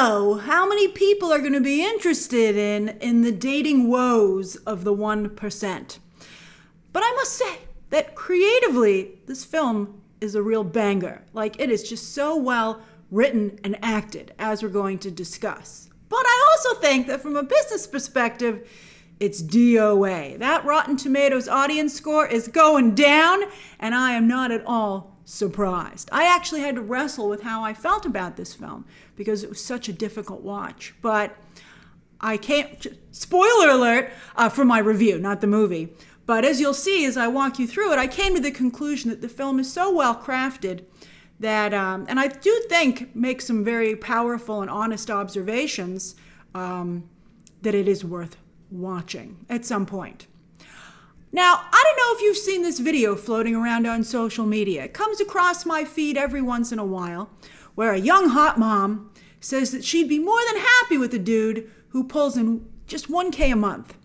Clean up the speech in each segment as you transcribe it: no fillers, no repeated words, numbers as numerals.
know how many people are going to be interested in the dating woes of the 1%. But I must say that creatively, this film is a real banger. Like, it is just so well written and acted, as we're going to discuss. But I also think that from a business perspective, it's DOA. That Rotten Tomatoes audience score is going down, and I am not at all surprised. I actually had to wrestle with how I felt about this film because it was such a difficult watch. But I can't, spoiler alert for my review, not the movie. But as you'll see as I walk you through it, I came to the conclusion that the film is so well crafted that, and I do think makes some very powerful and honest observations, that it is worth watching at some point. Now, I don't know if you've seen this video floating around on social media. It comes across my feed every once in a while, where a young hot mom says that she'd be more than happy with a dude who pulls in just $1K a month.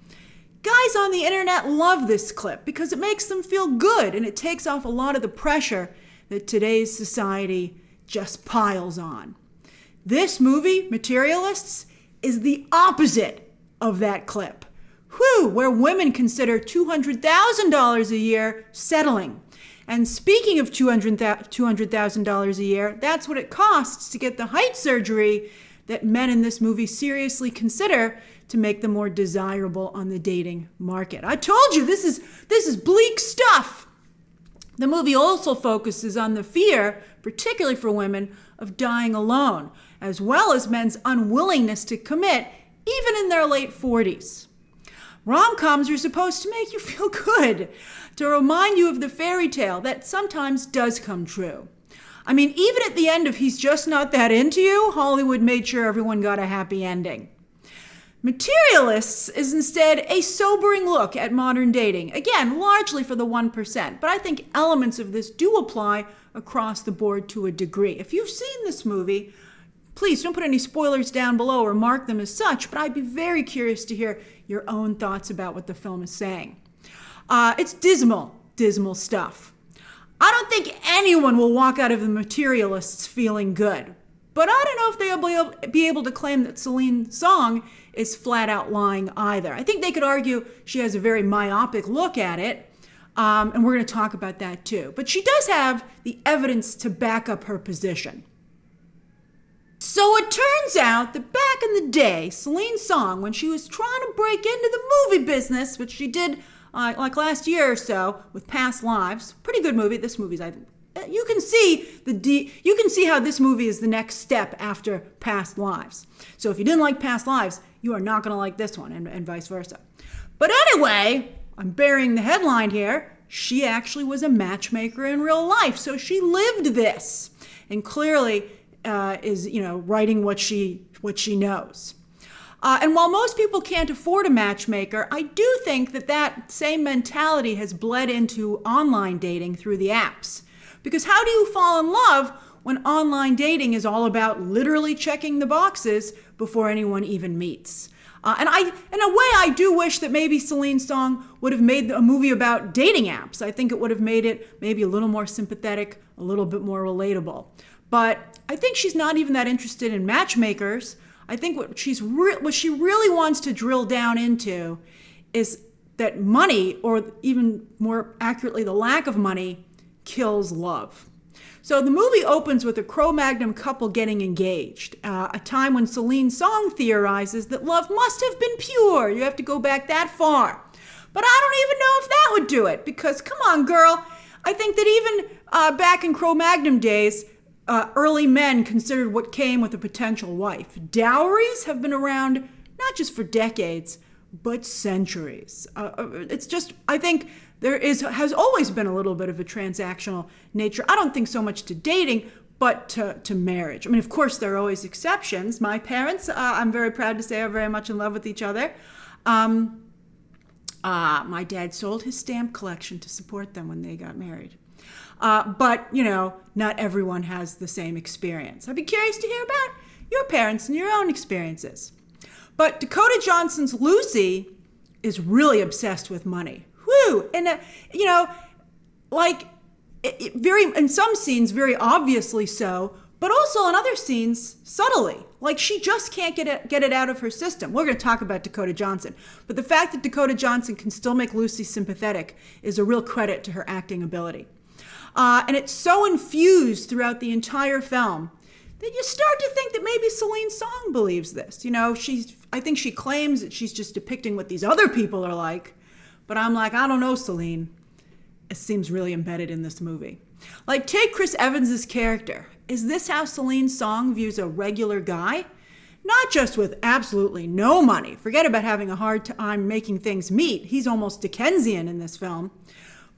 Guys on the internet love this clip because it makes them feel good and it takes off a lot of the pressure that today's society just piles on. This movie, Materialists, is the opposite of that clip. Where women consider $200,000 a year settling. And speaking of $200,000 a year, that's what it costs to get the height surgery that men in this movie seriously consider to make them more desirable on the dating market. I told you, this is bleak stuff. The movie also focuses on the fear, particularly for women, of dying alone, as well as men's unwillingness to commit, even in their late 40s. Rom-coms are supposed to make you feel good, to remind you of the fairy tale that sometimes does come true. I mean, even at the end of He's Just Not That Into You, Hollywood made sure everyone got a happy ending. Materialists is instead a sobering look at modern dating, again, largely for the 1%, but I think elements of this do apply across the board to a degree. If you've seen this movie, please don't put any spoilers down below or mark them as such, but I'd be very curious to hear your own thoughts about what the film is saying. It's dismal stuff. I don't think anyone will walk out of the Materialists feeling good, but I don't know if they'll be able to claim that Celine Song is flat out lying either. I think they could argue she has a very myopic look at it, and we're going to talk about that too. But she does have the evidence to back up her position. So it turns out that back in the day, Celine Song, when she was trying to break into the movie business, which she did like last year or so with Past Lives, pretty good movie. This movie's, you can see how this movie is the next step after Past Lives. So if you didn't like Past Lives, you are not going to like this one, and vice versa. But anyway, I'm burying the headline here. She actually was a matchmaker in real life, so she lived this, and clearly is writing what she knows. And while most people can't afford a matchmaker, I do think that same mentality has bled into online dating through the apps. Because how do you fall in love when online dating is all about literally checking the boxes before anyone even meets? And in a way, I do wish that maybe Celine Song would have made a movie about dating apps. I think it would have made it maybe a little more sympathetic, a little bit more relatable. But I think she's not even that interested in matchmakers. I think what she really wants to drill down into is that money, or even more accurately, the lack of money, kills love. So the movie opens with a Cro-Magnon couple getting engaged, a time when Celine Song theorizes that love must have been pure. You have to go back that far. But I don't even know if that would do it, because come on, girl. I think that even back in Cro-Magnon days, early men considered what came with a potential wife. Dowries have been around not just for decades, but centuries. It's just, I think has always been a little bit of a transactional nature. I don't think so much to dating, but to marriage. I mean, of course, there are always exceptions. My parents, I'm very proud to say, are very much in love with each other. My dad sold his stamp collection to support them when they got married. But, not everyone has the same experience. I'd be curious to hear about your parents and your own experiences. But Dakota Johnson's Lucy is really obsessed with money. Whew! And, very, in some scenes, very obviously so, but also in other scenes subtly. Like she just can't get it out of her system. We're going to talk about Dakota Johnson, but the fact that Dakota Johnson can still make Lucy sympathetic is a real credit to her acting ability. And it's so infused throughout the entire film that you start to think that maybe Celine Song believes this. You know, I think she claims that she's just depicting what these other people are like, but I'm like, I don't know, Celine. It seems really embedded in this movie. Like, take Chris Evans' character. Is this how Celine Song views a regular guy? Not just with absolutely no money. Forget about having a hard time making things meet. He's almost Dickensian in this film.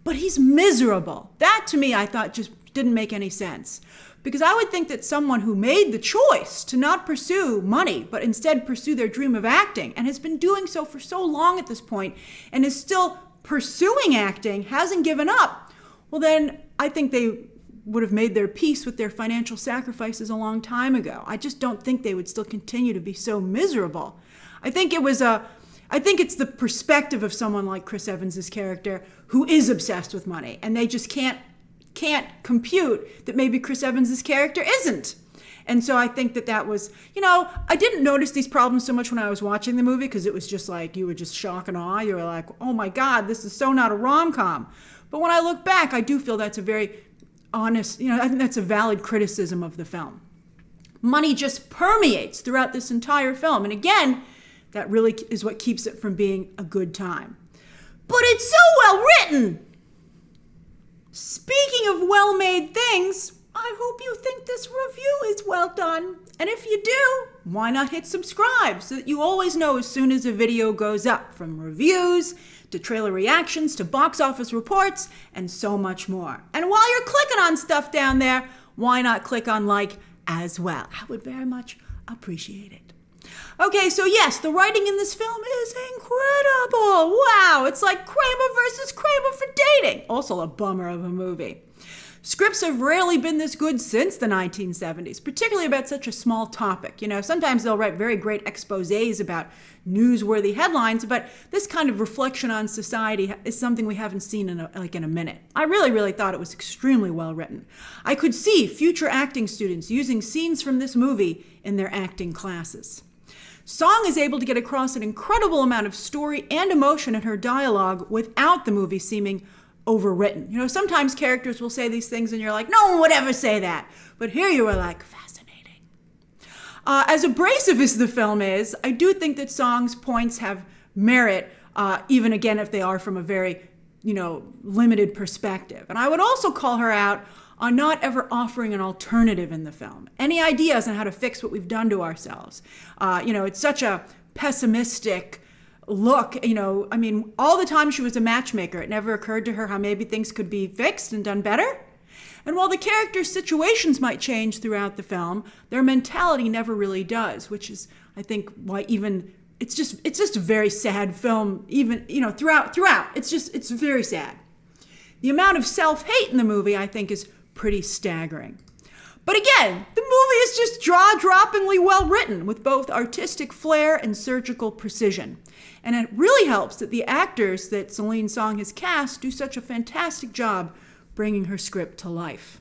But he's miserable. That, to me, I thought just didn't make any sense. Because I would think that someone who made the choice to not pursue money, but instead pursue their dream of acting, and has been doing so for so long at this point, and is still pursuing acting, hasn't given up, well then I think they would have made their peace with their financial sacrifices a long time ago. I just don't think they would still continue to be so miserable. I think it's the perspective of someone like Chris Evans' character who is obsessed with money, and they just can't compute that maybe Chris Evans' character isn't. And so I think that was, I didn't notice these problems so much when I was watching the movie because it was just like, you were just shock and awe. You were like, oh my God, this is so not a rom-com. But when I look back, I do feel that's a very honest, I think that's a valid criticism of the film. Money just permeates throughout this entire film. And again, that really is what keeps it from being a good time. But it's so well written. Speaking of well-made things, I hope you think this review is well done. And if you do, why not hit subscribe so that you always know as soon as a video goes up, from reviews to trailer reactions to box office reports and so much more. And while you're clicking on stuff down there, why not click on like as well? I would very much appreciate it. Okay, so yes, the writing in this film is incredible. Wow, it's like Kramer versus Kramer for dating. Also a bummer of a movie. Scripts have rarely been this good since the 1970s, particularly about such a small topic. Sometimes they'll write very great exposés about newsworthy headlines, but this kind of reflection on society is something we haven't seen in a minute. I really thought it was extremely well written. I could see future acting students using scenes from this movie in their acting classes. Song is able to get across an incredible amount of story and emotion in her dialogue without the movie seeming overwritten. Sometimes characters will say these things and you're like, no one would ever say that. But here you are like, fascinating. As abrasive as the film is, I do think that Song's points have merit, even again if they are from a very, limited perspective. And I would also call her out on not ever offering an alternative in the film. Any ideas on how to fix what we've done to ourselves? It's such a pessimistic look, all the time she was a matchmaker, it never occurred to her how maybe things could be fixed and done better. And while the characters' situations might change throughout the film, their mentality never really does, which is, I think, why even it's just a very sad film, even, throughout. It's very sad. The amount of self-hate in the movie, I think, is pretty staggering. But again, the movie is just jaw-droppingly well written with both artistic flair and surgical precision. And it really helps that the actors that Celine Song has cast do such a fantastic job bringing her script to life.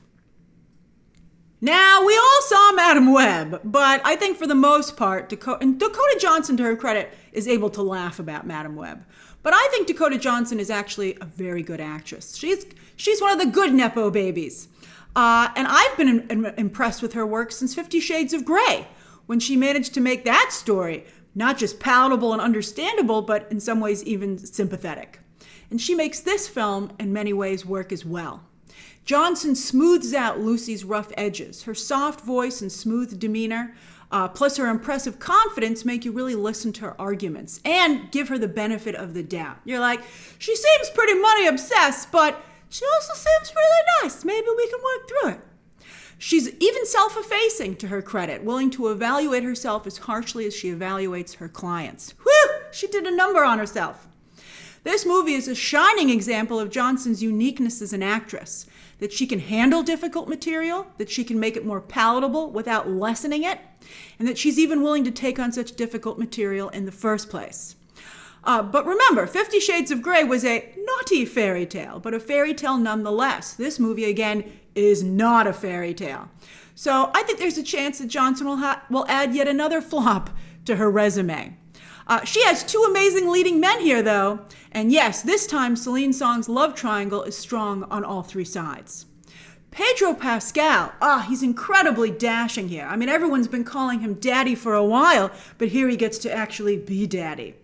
Now, we all saw Madame Web, but I think for the most part, Dakota Johnson, to her credit, is able to laugh about Madame Web. But I think Dakota Johnson is actually a very good actress. She's one of the good Nepo babies. And I've been impressed with her work since 50 Shades of Grey, when she managed to make that story not just palatable and understandable, but in some ways even sympathetic. And she makes this film in many ways work as well. Johnson smooths out Lucy's rough edges. Her soft voice and smooth demeanor, plus her impressive confidence, make you really listen to her arguments and give her the benefit of the doubt. You're like, she seems pretty money obsessed, but she also seems really nice. Maybe we can work through it. She's even self-effacing, to her credit, willing to evaluate herself as harshly as she evaluates her clients. Whew! She did a number on herself. This movie is a shining example of Johnson's uniqueness as an actress, that she can handle difficult material, that she can make it more palatable without lessening it, and that she's even willing to take on such difficult material in the first place. But remember, 50 Shades of Grey was a naughty fairy tale, but a fairy tale nonetheless. This movie, again, is not a fairy tale. So I think there's a chance that Johnson will add yet another flop to her resume. She has two amazing leading men here, though. And yes, this time Celine Song's love triangle is strong on all three sides. Pedro Pascal, he's incredibly dashing here. I mean, everyone's been calling him daddy for a while, but here he gets to actually be daddy.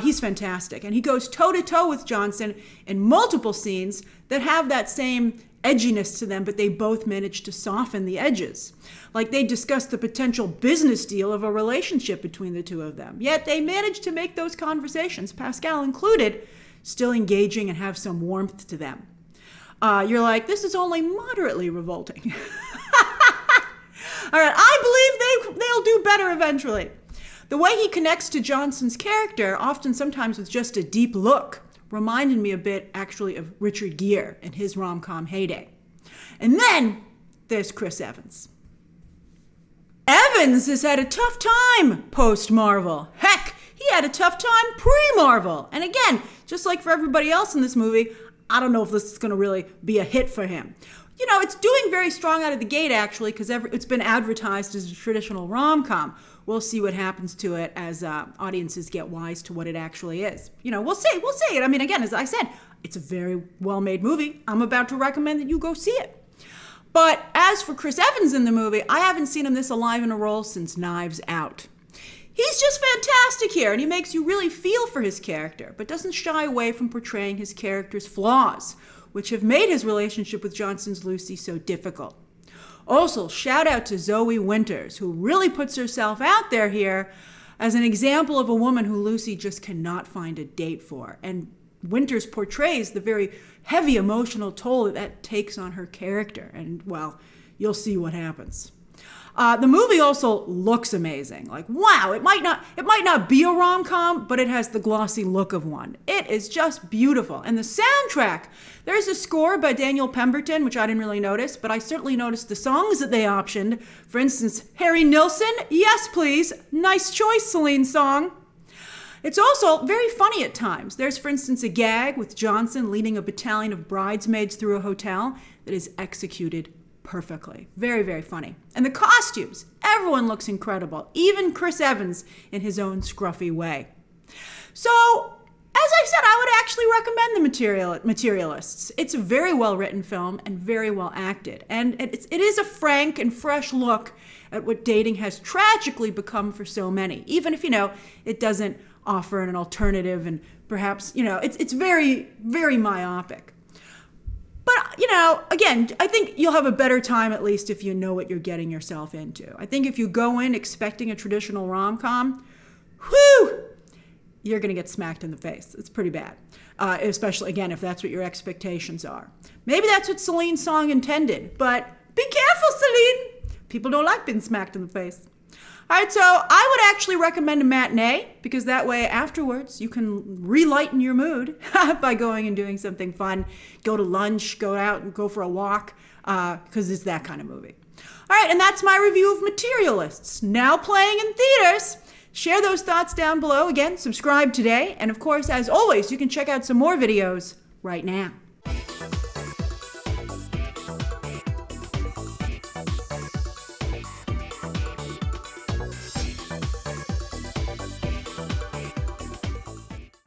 He's fantastic, and he goes toe-to-toe with Johnson in multiple scenes that have that same edginess to them, but they both manage to soften the edges. Like they discuss the potential business deal of a relationship between the two of them. Yet they manage to make those conversations, Pascal included, still engaging and have some warmth to them. You're like, this is only moderately revolting. All right, I believe they'll do better eventually. The way he connects to Johnson's character, often sometimes with just a deep look, reminded me a bit, actually, of Richard Gere in his rom-com heyday. And then there's Chris Evans. Evans has had a tough time post-Marvel. Heck, he had a tough time pre-Marvel. And again, just like for everybody else in this movie, I don't know if this is going to really be a hit for him. You know, it's doing very strong out of the gate, actually, because it's been advertised as a traditional rom-com. We'll see what happens to it as audiences get wise to what it actually is. You know, we'll see it. I mean, again, as I said, it's a very well-made movie. I'm about to recommend that you go see it. But as for Chris Evans in the movie, I haven't seen him this alive in a role since Knives Out. He's just fantastic here, and he makes you really feel for his character, but doesn't shy away from portraying his character's flaws, which have made his relationship with Johnson's Lucy so difficult. Also, shout out to Zoe Winters, who really puts herself out there here as an example of a woman who Lucy just cannot find a date for. And Winters portrays the very heavy emotional toll that takes on her character. And, well, you'll see what happens. The movie also looks amazing. Like, wow, it might not be a rom-com, but it has the glossy look of one. It is just beautiful. And the soundtrack, there's a score by Daniel Pemberton, which I didn't really notice, but I certainly noticed the songs that they optioned. For instance, Harry Nilsson, yes please, nice choice, Celine Song. It's also very funny at times. There's, for instance, a gag with Johnson leading a battalion of bridesmaids through a hotel that is executed perfectly. Very, very funny. And the costumes, everyone looks incredible, even Chris Evans in his own scruffy way. So, as I said, I would actually recommend The Materialists. It's a very well-written film and very well acted. And it is a frank and fresh look at what dating has tragically become for so many, even if, it doesn't offer an alternative and perhaps, it's very, very myopic. But, again, I think you'll have a better time at least if you know what you're getting yourself into. I think if you go in expecting a traditional rom-com, you're going to get smacked in the face. It's pretty bad, especially, again, if that's what your expectations are. Maybe that's what Celine Song intended, but be careful, Celine. People don't like being smacked in the face. All right, so I would actually recommend a matinee because that way afterwards you can relighten your mood by going and doing something fun. Go to lunch, go out and go for a walk because it's that kind of movie. All right, and that's my review of Materialists, now playing in theaters. Share those thoughts down below. Again, subscribe today. And of course, as always, you can check out some more videos right now.